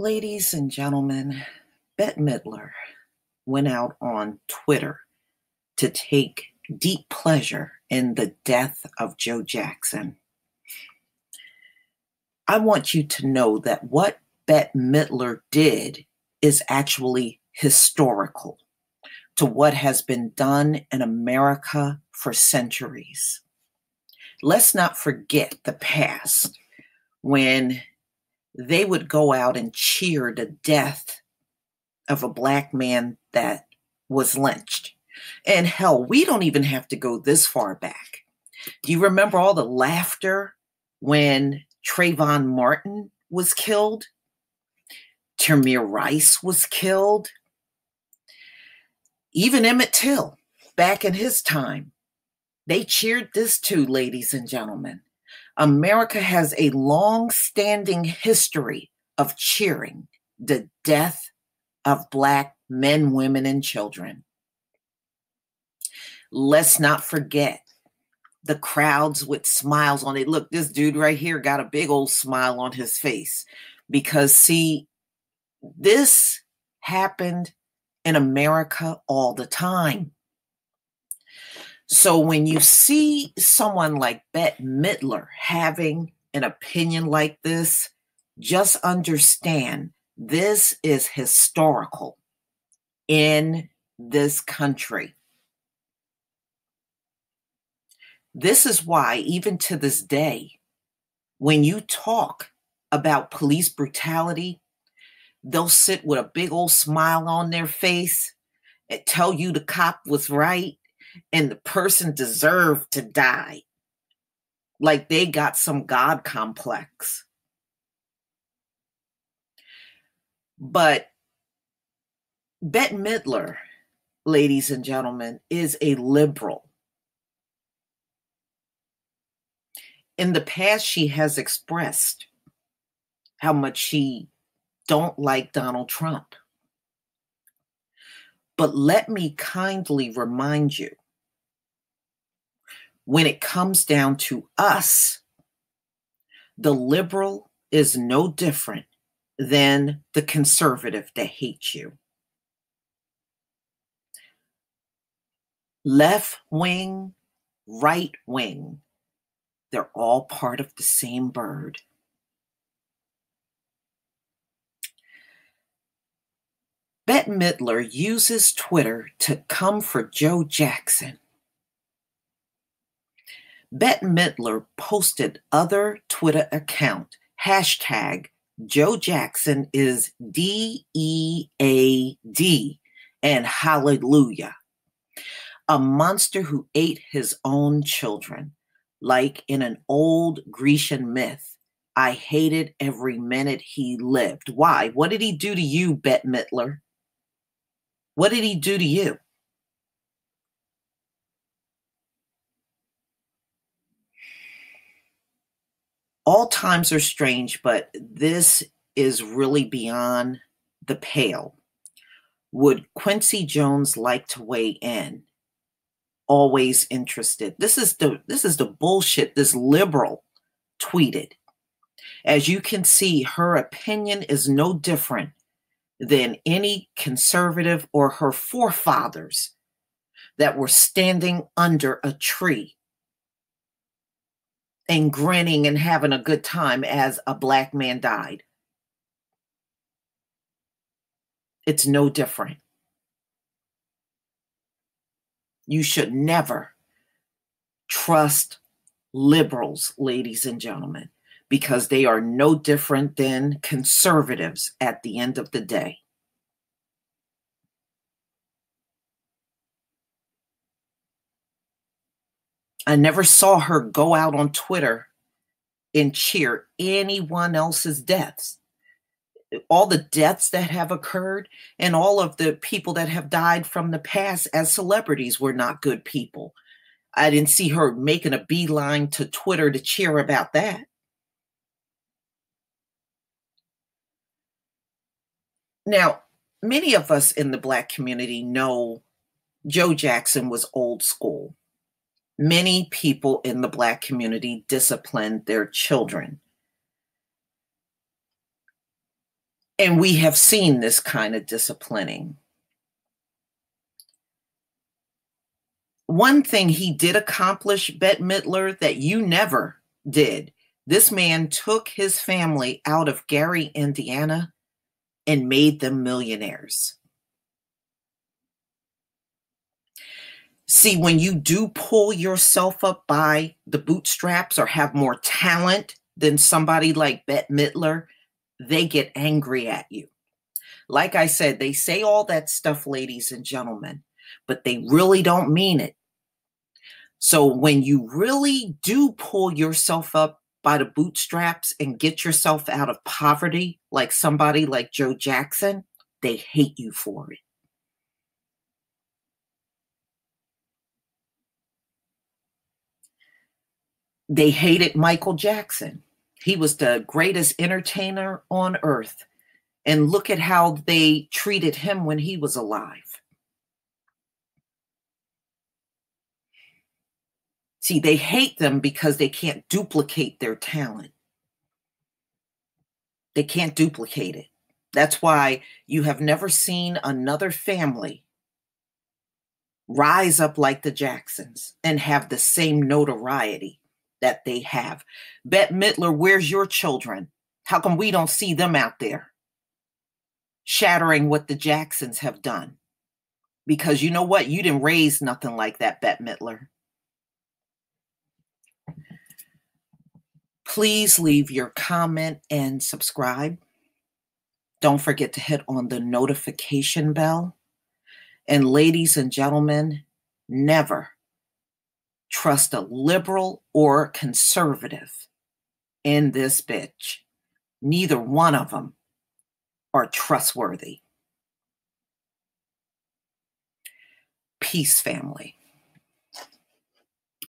Ladies and gentlemen, Bette Midler went out on Twitter to take deep pleasure in the death of Joe Jackson. I want you to know that what Bette Midler did is actually historical to what has been done in America for centuries. Let's not forget the past when they would go out and cheer the death of a Black man that was lynched. And hell, we don't even have to go this far back. Do you remember all the laughter when Trayvon Martin was killed? Tamir Rice was killed. Even Emmett Till, back in his time, they cheered this too, ladies and gentlemen. America has a long-standing history of cheering the death of Black men, women, and children. Let's not forget the crowds with smiles on it. Look, this dude right here got a big old smile on his face because, see, this happened in America all the time. So when you see someone like Bette Midler having an opinion like this, just understand this is historical in this country. This is why, even to this day, when you talk about police brutality, they'll sit with a big old smile on their face and tell you the cop was right and the person deserved to die. Like they got some God complex. But Bette Midler, ladies and gentlemen, is a liberal. In the past, she has expressed how much she don't like Donald Trump. But let me kindly remind you, when it comes down to us, the liberal is no different than the conservative that hates you. Left wing, right wing, they're all part of the same bird. Bette Midler uses Twitter to come for Joe Jackson. Bette Midler posted other Twitter account, hashtag Joe Jackson is DEAD and hallelujah. A monster who ate his own children, like in an old Grecian myth. I hated every minute he lived. Why? What did he do to you, Bette Midler? What did he do to you? All times are strange, but this is really beyond the pale. Would Quincy Jones like to weigh in? Always interested. This is the bullshit this liberal tweeted. As you can see, her opinion is no different than any conservative or her forefathers that were standing under a tree and grinning and having a good time as a Black man died. It's no different. You should never trust liberals, ladies and gentlemen, because they are no different than conservatives at the end of the day. I never saw her go out on Twitter and cheer anyone else's deaths. All the deaths that have occurred and all of the people that have died from the past as celebrities were not good people. I didn't see her making a beeline to Twitter to cheer about that. Now, many of us in the Black community know Joe Jackson was old school. Many people in the Black community disciplined their children. And we have seen this kind of disciplining. One thing he did accomplish, Bette Midler, that you never did. This man took his family out of Gary, Indiana, and made them millionaires. See, when you do pull yourself up by the bootstraps or have more talent than somebody like Bette Midler, they get angry at you. Like I said, they say all that stuff, ladies and gentlemen, but they really don't mean it. So when you really do pull yourself up by the bootstraps and get yourself out of poverty, like somebody like Joe Jackson, they hate you for it. They hated Michael Jackson. He was the greatest entertainer on earth. And look at how they treated him when he was alive. See, they hate them because they can't duplicate their talent. They can't duplicate it. That's why you have never seen another family rise up like the Jacksons and have the same notoriety that they have. Bette Midler, where's your children? How come we don't see them out there shattering what the Jacksons have done? Because you know what? You didn't raise nothing like that, Bette Midler. Please leave your comment and subscribe. Don't forget to hit on the notification bell. And ladies and gentlemen, never trust a liberal or conservative in this bitch. Neither one of them are trustworthy. Peace, family.